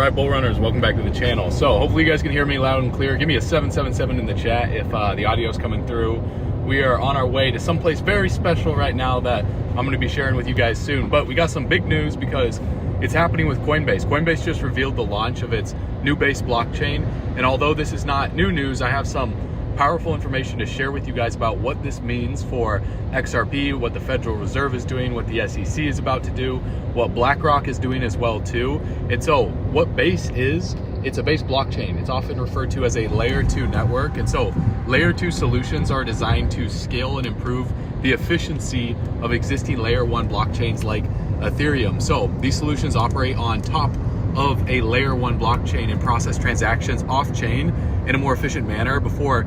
Alright, bull runners, welcome back to the channel. So hopefully you guys can hear me loud and clear. Give me a 777 in the chat if the audio is coming through. We are on our way to someplace very special right now that I'm going to be sharing with you guys soon. But we got some big news because it's happening with Coinbase. Coinbase just revealed the launch of its new Base blockchain. And although this is not new news, I have some powerful information to share with you guys about what this means for XRP, what the Federal Reserve is doing, what the SEC is about to do, what BlackRock is doing as well too. And so what Base is, it's a Base blockchain. It's often referred to as a layer 2 network. And so layer 2 solutions are designed to scale and improve the efficiency of existing layer 1 blockchains like Ethereum. So these solutions operate on top of a layer 1 blockchain and process transactions off chain in a more efficient manner before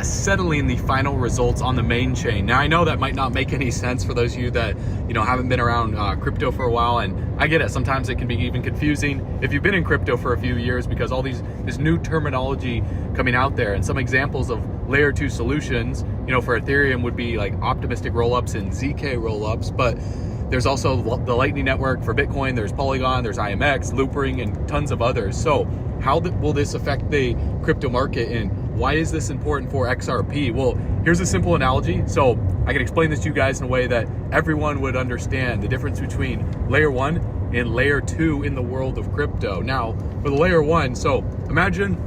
settling the final results on the main chain. Now I know that might not make any sense for those of you that haven't been around crypto for a while, and I get it, sometimes it can be even confusing if you've been in crypto for a few years because all this new terminology coming out there. And some examples of layer 2 solutions for Ethereum would be like optimistic rollups and ZK rollups, but there's also the Lightning Network for Bitcoin, there's Polygon, there's IMX, Loopring, and tons of others. So how will this affect the crypto market, and why is this important for XRP? Well, here's a simple analogy. So I can explain this to you guys in a way that everyone would understand the difference between layer 1 and layer 2 in the world of crypto. Now, for the layer 1, so imagine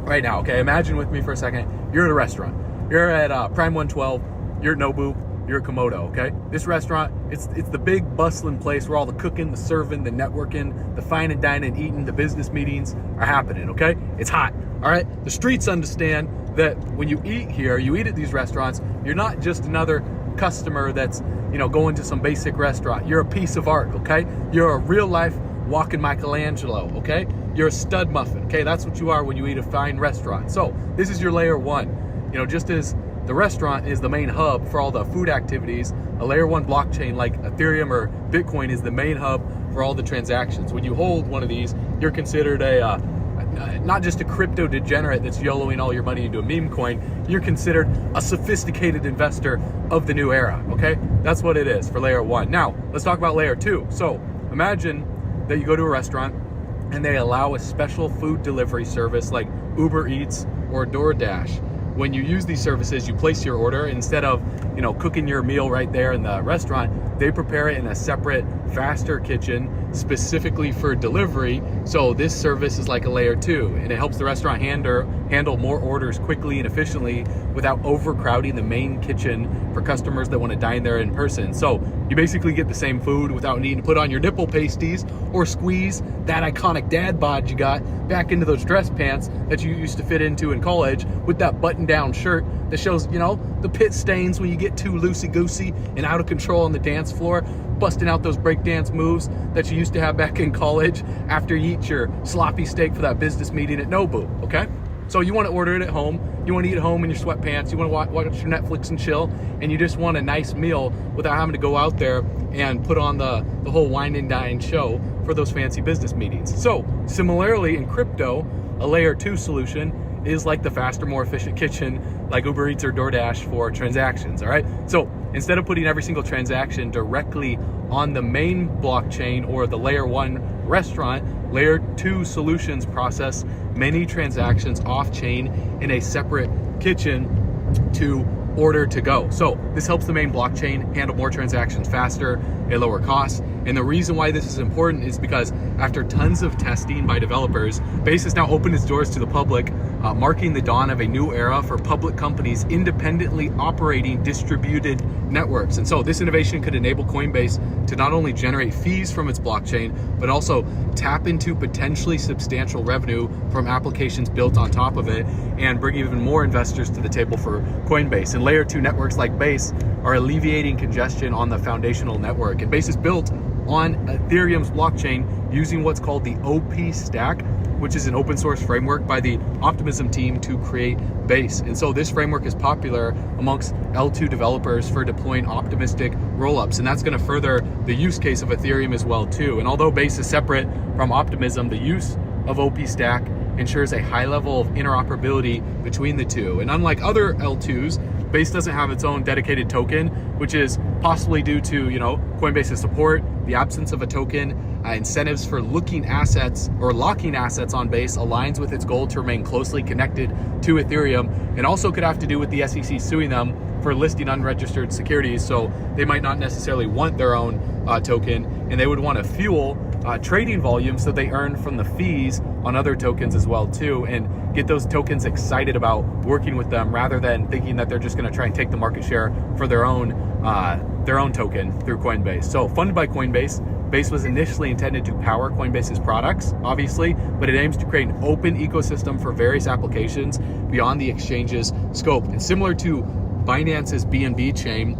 right now, okay, imagine with me for a second, you're at a restaurant. You're at Prime 112, you're at Nobu, you're at Komodo, okay? This restaurant, it's the big bustling place where all the cooking, the serving, the networking, the fine and dining, eating, the business meetings are happening, okay? It's hot, all right? The streets understand that when you eat here, you eat at these restaurants, you're not just another customer that's, going to some basic restaurant. You're a piece of art, okay? You're a real life walking Michelangelo, okay? You're a stud muffin, okay? That's what you are when you eat a fine restaurant. So this is your layer 1. Just as the restaurant is the main hub for all the food activities, a layer 1 blockchain like Ethereum or Bitcoin is the main hub for all the transactions. When you hold one of these, you're considered not just a crypto degenerate that's YOLOing all your money into a meme coin, you're considered a sophisticated investor of the new era, okay? That's what it is for layer 1. Now, let's talk about layer 2. So imagine that you go to a restaurant and they allow a special food delivery service like Uber Eats or DoorDash. When you use these services, you place your order. Instead of cooking your meal right there in the restaurant, they prepare it in a separate, faster kitchen specifically for delivery. So this service is like a layer 2, and it helps the restaurant handle more orders quickly and efficiently without overcrowding the main kitchen for customers that want to dine there in person. So you basically get the same food without needing to put on your nipple pasties or squeeze that iconic dad bod you got back into those dress pants that you used to fit into in college with that button-down shirt that shows, the pit stains when you get too loosey-goosey and out of control on the dance floor, busting out those breakdance moves that you used to have back in college after you eat your sloppy steak for that business meeting at Nobu, okay? So you want to order it at home, you want to eat at home in your sweatpants, you want to watch your Netflix and chill, and you just want a nice meal without having to go out there and put on the whole wine and dine show for those fancy business meetings. So similarly in crypto, a layer 2 solution is like the faster, more efficient kitchen like Uber Eats or DoorDash for transactions, all right? So instead of putting every single transaction directly on the main blockchain or the layer 1 restaurant, layer 2 solutions process many transactions off-chain in a separate kitchen to order to go. So this helps the main blockchain handle more transactions faster at lower costs. And the reason why this is important is because after tons of testing by developers, Base has now opened its doors to the public, marking the dawn of a new era for public companies independently operating distributed networks. And so this innovation could enable Coinbase to not only generate fees from its blockchain, but also tap into potentially substantial revenue from applications built on top of it and bring even more investors to the table for Coinbase. And layer 2 networks like Base are alleviating congestion on the foundational network. And Base is built on Ethereum's blockchain using what's called the OP stack, which is an open source framework by the Optimism team to create Base. And so this framework is popular amongst L2 developers for deploying optimistic rollups. And that's going to further the use case of Ethereum as well too. And although Base is separate from Optimism, the use of OP stack ensures a high level of interoperability between the two. And unlike other L2s, Base doesn't have its own dedicated token, which is possibly due to, Coinbase's support, the absence of a token incentives for locking assets on Base aligns with its goal to remain closely connected to Ethereum, and also could have to do with the SEC suing them for listing unregistered securities. So they might not necessarily want their own token, and they would want to fuel trading volumes so they earn from the fees on other tokens as well too, and get those tokens excited about working with them rather than thinking that they're just going to try and take the market share for their own token through Coinbase. So funded by Coinbase, Base was initially intended to power Coinbase's products, obviously, but it aims to create an open ecosystem for various applications beyond the exchange's scope. And similar to Binance's BNB chain,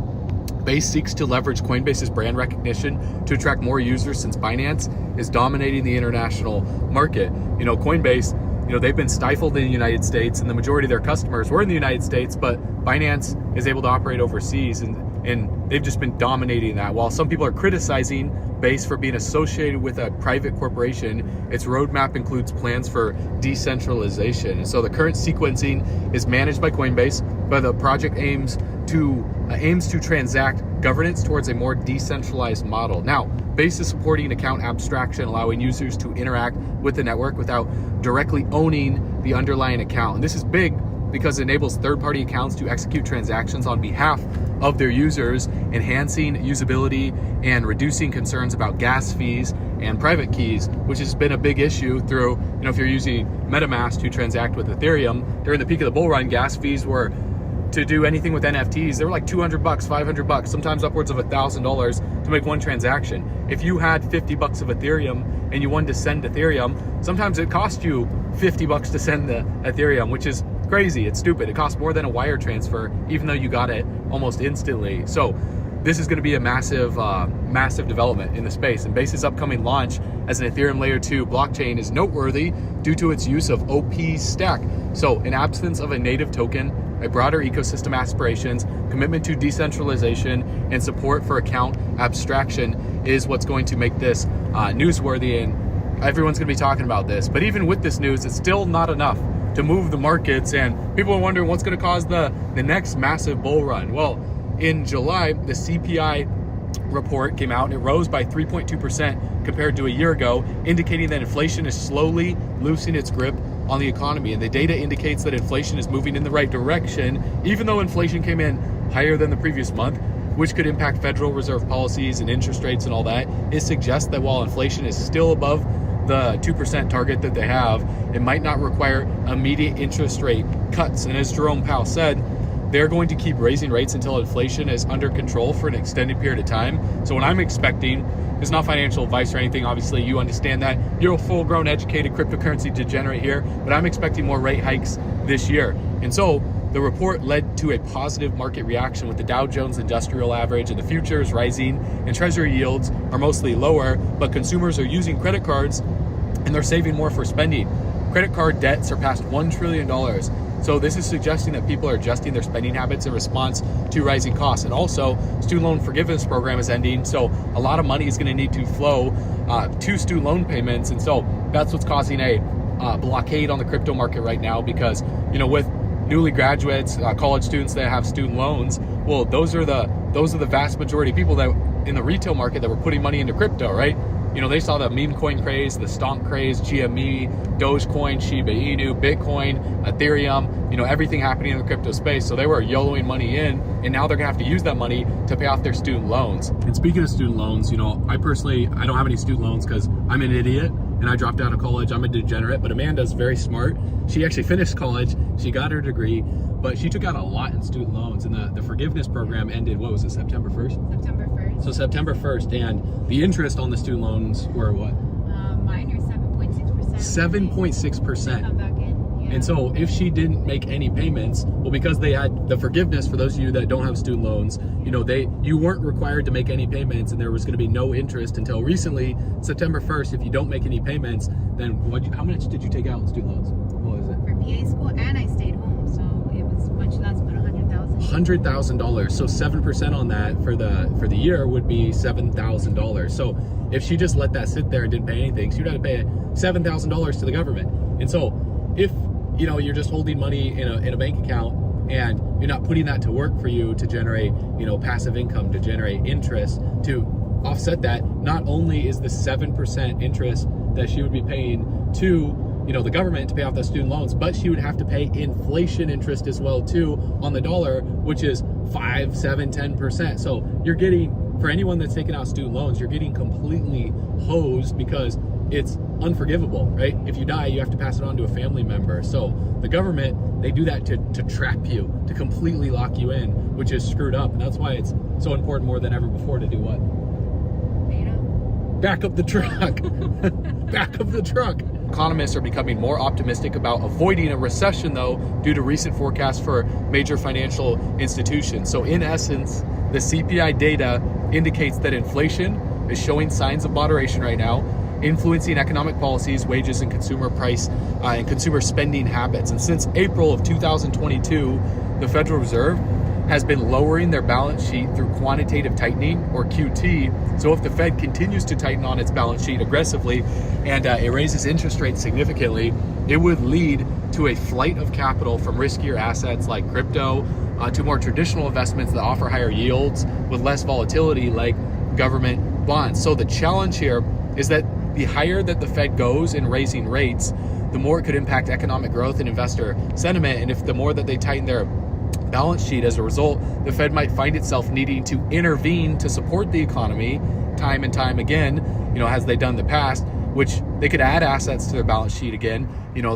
Base seeks to leverage Coinbase's brand recognition to attract more users, since Binance is dominating the international market. Coinbase, they've been stifled in the United States, and the majority of their customers were in the United States, but Binance is able to operate overseas, and they've just been dominating that. While some people are criticizing Base for being associated with a private corporation, its roadmap includes plans for decentralization. And so the current sequencing is managed by Coinbase, but the project aims to transact governance towards a more decentralized model. Now, Base is supporting account abstraction, allowing users to interact with the network without directly owning the underlying account. And this is big because it enables third-party accounts to execute transactions on behalf of their users, enhancing usability and reducing concerns about gas fees and private keys, which has been a big issue through, if you're using MetaMask to transact with Ethereum, during the peak of the bull run, gas fees were, to do anything with NFTs, they were like $200, $500, sometimes upwards of $1,000 to make one transaction. If you had $50 of Ethereum and you wanted to send Ethereum, sometimes it cost you $50 to send the Ethereum, which is crazy. It's stupid. It costs more than a wire transfer, even though you got it almost instantly. So this is going to be a massive development in the space, and Base's upcoming launch as an Ethereum layer 2 blockchain is noteworthy due to its use of OP stack. So in absence of a native token, a broader ecosystem aspirations, commitment to decentralization, and support for account abstraction is what's going to make this newsworthy, and everyone's going to be talking about this. But even with this news, it's still not enough to move the markets, and people are wondering what's going to cause the next massive bull run. Well, in July, the CPI report came out, and it rose by 3.2% compared to a year ago, indicating that inflation is slowly loosening its grip on the economy. And the data indicates that inflation is moving in the right direction, even though inflation came in higher than the previous month, which could impact Federal Reserve policies and interest rates and all that. It suggests that while inflation is still above the 2% target that they have, it might not require immediate interest rate cuts. And as Jerome Powell said, they're going to keep raising rates until inflation is under control for an extended period of time. So what I'm expecting is not financial advice or anything. Obviously, you understand that. You're a full-grown, educated cryptocurrency degenerate here, but I'm expecting more rate hikes this year. And so the report led to a positive market reaction, with the Dow Jones Industrial Average and the futures rising, and treasury yields are mostly lower, but consumers are using credit cards and they're saving more for spending. Credit card debt surpassed $1 trillion. So this is suggesting that people are adjusting their spending habits in response to rising costs. And also, student loan forgiveness program is ending, so a lot of money is going to need to flow to student loan payments. And so that's what's causing a blockade on the crypto market right now, because with newly graduates, college students that have student loans, well, those are the vast majority of people that in the retail market that were putting money into crypto, right? They saw the meme coin craze, the stonk craze, GME, Dogecoin, Shiba Inu, Bitcoin, Ethereum, everything happening in the crypto space. So they were YOLOing money in, and now they're gonna have to use that money to pay off their student loans. And speaking of student loans, I don't have any student loans because I'm an idiot and I dropped out of college. I'm a degenerate, but Amanda's very smart. She actually finished college, she got her degree, but she took out a lot in student loans, and the forgiveness program ended, what was it, September 1st? September 1st. So September 1st, and the interest on the student loans were what? Mine are 7.6%. 7.6%. Come back in. Yeah. And so if she didn't make any payments, well, because they had the forgiveness, for those of you that don't have student loans, you weren't required to make any payments, and there was going to be no interest until recently, September 1st. If you don't make any payments, then how much did you take out in student loans? What was it? For PA school, and I stayed home, so it was much less, but $100,000. $100,000. So 7% on that for the year would be $7,000. So if she just let that sit there and didn't pay anything, she would have to pay $7,000 to the government. And so if you're just holding money in a bank account and you're not putting that to work for you to generate passive income, to generate interest, to offset that, not only is the 7% interest that she would be paying to the government to pay off the student loans, but she would have to pay inflation interest as well too on the dollar, which is 5, 7, 10%. So you're getting, for anyone that's taking out student loans, you're getting completely hosed because it's unforgivable, right? If you die, you have to pass it on to a family member. So the government, they do that to trap you, to completely lock you in, which is screwed up. And that's why it's so important more than ever before to do what? Back up the truck. Back up the truck. Economists are becoming more optimistic about avoiding a recession, though, due to recent forecasts for major financial institutions. So in essence, the CPI data indicates that inflation is showing signs of moderation right now, influencing economic policies, wages, and consumer price and consumer spending habits. And since April of 2022, the Federal Reserve has been lowering their balance sheet through quantitative tightening, or QT. So if the Fed continues to tighten on its balance sheet aggressively and it raises interest rates significantly, it would lead to a flight of capital from riskier assets like crypto to more traditional investments that offer higher yields with less volatility like government bonds. So the challenge here is that the higher that the Fed goes in raising rates, the more it could impact economic growth and investor sentiment. And if the more that they tighten their balance sheet, as a result, the Fed might find itself needing to intervene to support the economy time and time again, as they've done in the past, which they could add assets to their balance sheet again.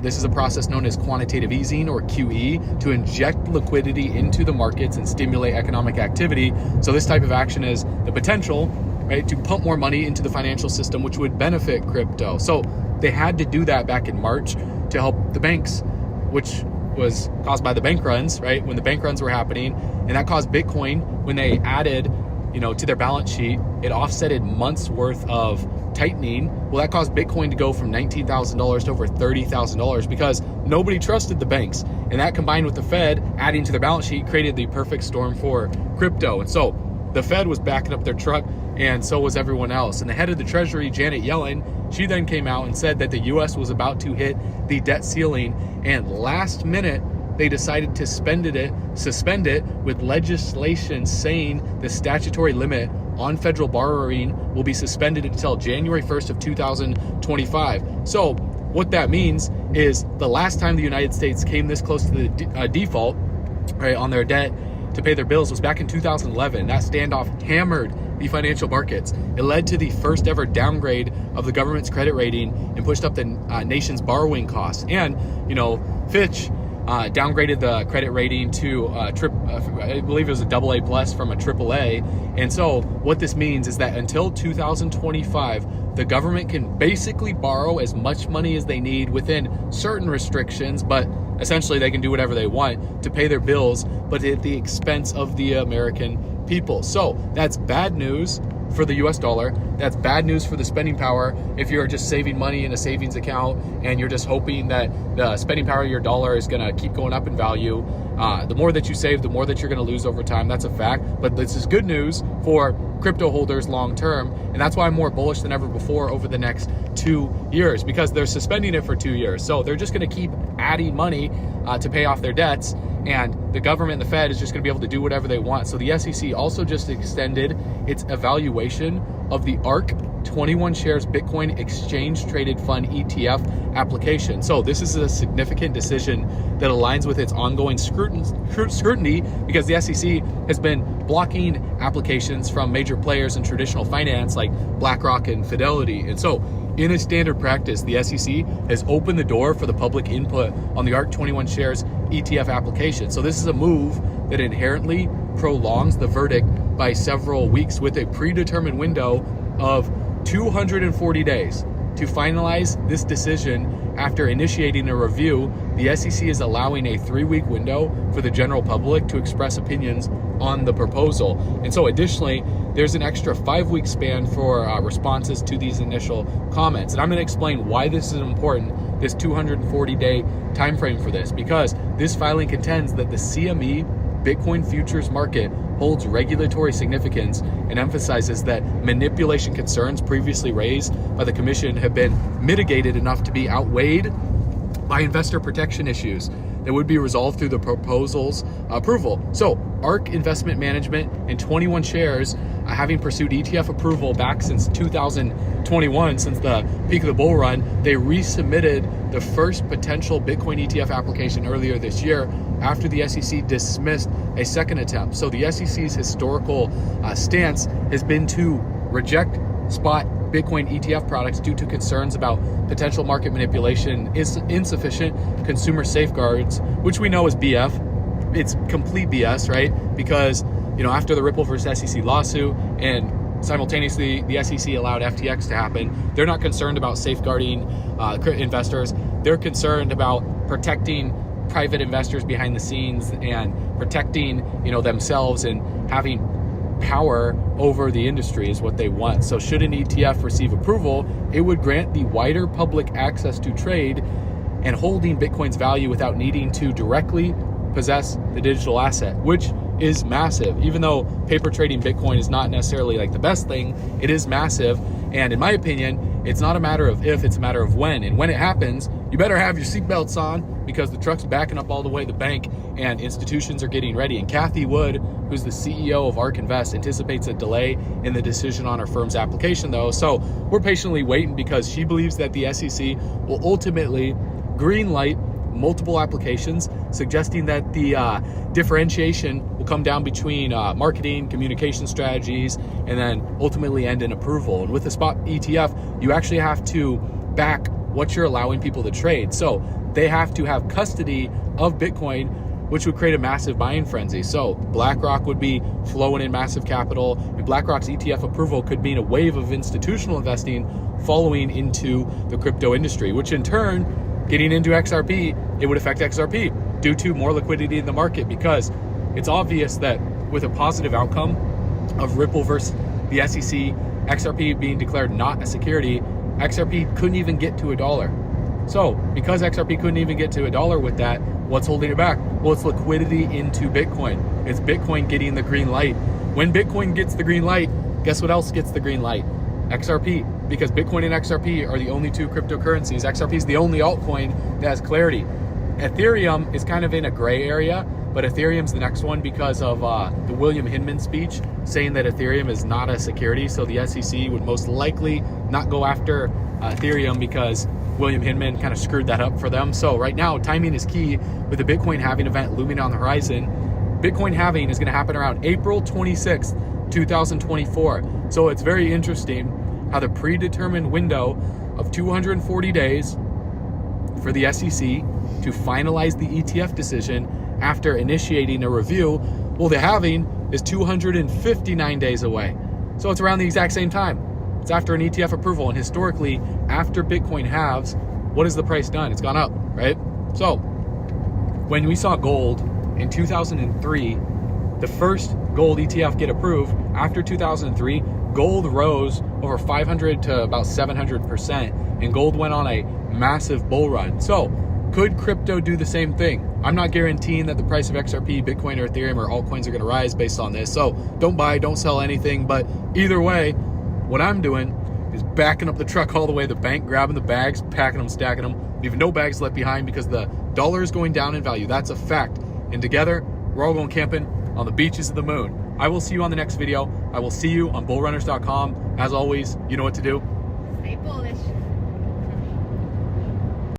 This is a process known as quantitative easing, or QE, to inject liquidity into the markets and stimulate economic activity. So this type of action has the potential, right, to pump more money into the financial system, which would benefit crypto. So they had to do that back in March to help the banks, which was caused by the bank runs, right? When the bank runs were happening, and that caused Bitcoin, when they added, to their balance sheet, it offsetted months worth of tightening. Well, that caused Bitcoin to go from $19,000 to over $30,000 because nobody trusted the banks. And that, combined with the Fed adding to their balance sheet, created the perfect storm for crypto. And so the Fed was backing up their truck, and so was everyone else. And the head of the Treasury, Janet Yellen, she then came out and said that the US was about to hit the debt ceiling, and last minute they decided to suspend it with legislation saying the statutory limit on federal borrowing will be suspended until January 1st of 2025. So what that means is the last time the United States came this close to the default, right, on their debt to pay their bills was back in 2011. That standoff hammered the financial markets. It led to the first ever downgrade of the government's credit rating and pushed up the nation's borrowing costs. And, Fitch downgraded the credit rating to I believe it was a AA+ from a AAA. And so what this means is that until 2025, the government can basically borrow as much money as they need within certain restrictions, but essentially they can do whatever they want to pay their bills, but at the expense of the American people. So that's bad news for the US dollar. That's bad news for the spending power if you're just saving money in a savings account and you're just hoping that the spending power of your dollar is going to keep going up in value. The more that you save, the more that you're going to lose over time. That's a fact. But this is good news for crypto holders long term. And that's why I'm more bullish than ever before over the next 2 years, because they're suspending it for 2 years. So they're just going to keep adding money to pay off their debts. And the government and the Fed is just going to be able to do whatever they want. So the SEC also just extended its evaluation of the ARK 21 shares Bitcoin exchange traded fund ETF application. So this is a significant decision that aligns with its ongoing scrutiny because the SEC has been blocking applications from major players in traditional finance like BlackRock and Fidelity. And so in a standard practice, the SEC has opened the door for the public input on the ARK 21 shares ETF application. So this is a move that inherently prolongs the verdict by several weeks with a predetermined window of 240 days. To finalize this decision after initiating a review, the SEC is allowing a 3-week window for the general public to express opinions on the proposal. And so additionally, there's an extra 5-week span for responses to these initial comments. And I'm going to explain why this is important, this 240-day time frame for this, because this filing contends that the CME Bitcoin futures market holds regulatory significance and emphasizes that manipulation concerns previously raised by the commission have been mitigated enough to be outweighed by investor protection issues. that would be resolved through the proposal's approval. So ARK Investment Management and 21 shares, having pursued ETF approval back since 2021, since the peak of the bull run, they resubmitted the first potential Bitcoin ETF application earlier this year after the SEC dismissed a second attempt. So the SEC's historical stance has been to reject spot Bitcoin ETF products due to concerns about potential market manipulation, insufficient consumer safeguards, which we know is BF. It's complete BS, right? Because, you know, after the Ripple versus SEC lawsuit and simultaneously the SEC allowed FTX to happen, they're not concerned about safeguarding investors. They're concerned about protecting private investors behind the scenes and protecting, you know, themselves and having power over the industry is what they want. So should an ETF receive approval, it would grant the wider public access to trade and holding Bitcoin's value without needing to directly possess the digital asset, which is massive. Even though paper trading Bitcoin is not necessarily like the best thing, it is massive. And in my opinion, it's not a matter of if, it's a matter of when. And when it happens, you better have your seatbelts on because the truck's backing up all the way to the bank and institutions are getting ready. And Kathy Wood, who's the CEO of ARK Invest, anticipates a delay in the decision on her firm's application though. So we're patiently waiting because she believes that the SEC will ultimately green light multiple applications, suggesting that the differentiation will come down between marketing, communication strategies, and then ultimately end in approval. And with the spot ETF, you actually have to back what you're allowing people to trade. So they have to have custody of Bitcoin, which would create a massive buying frenzy. So BlackRock would be flowing in massive capital, and BlackRock's ETF approval could mean a wave of institutional investing following into the crypto industry, which in turn, getting into XRP, it would affect XRP due to more liquidity in the market, because it's obvious that with a positive outcome of Ripple versus the SEC, XRP being declared not a security, XRP couldn't even get to $1. So because XRP couldn't even get to $1 with that, what's holding it back? Well, it's liquidity into Bitcoin. It's Bitcoin getting the green light. When Bitcoin gets the green light, guess what else gets the green light? XRP, because Bitcoin and XRP are the only two cryptocurrencies. XRP is the only altcoin that has clarity. Ethereum is kind of in a gray area, but Ethereum's the next one because of the William Hinman speech saying that Ethereum is not a security. So the SEC would most likely not go after Ethereum because William Hinman kind of screwed that up for them. So right now, timing is key with the Bitcoin halving event looming on the horizon. Bitcoin halving is going to happen around April 26th, 2024. So it's very interesting how the predetermined window of 240 days for the SEC to finalize the ETF decision after initiating a review, well, the halving is 259 days away. So it's around the exact same time. It's after an ETF approval. And historically, after Bitcoin halves, what has the price done? It's gone up, right? So when we saw gold in 2003, the first gold ETF get approved after 2003, gold rose over 500 to about 700%, and gold went on a massive bull run. So could crypto do the same thing? I'm not guaranteeing that the price of XRP, Bitcoin, or Ethereum or altcoins are going to rise based on this. So don't buy, don't sell anything. But either way, what I'm doing is backing up the truck all the way to the bank, grabbing the bags, packing them, stacking them, leaving no bags left behind because the dollar is going down in value. That's a fact. And together, we're all going camping on the beaches of the moon. I will see you on the next video. I will see you on bullrunners.com. As always, you know what to do. Stay bullish.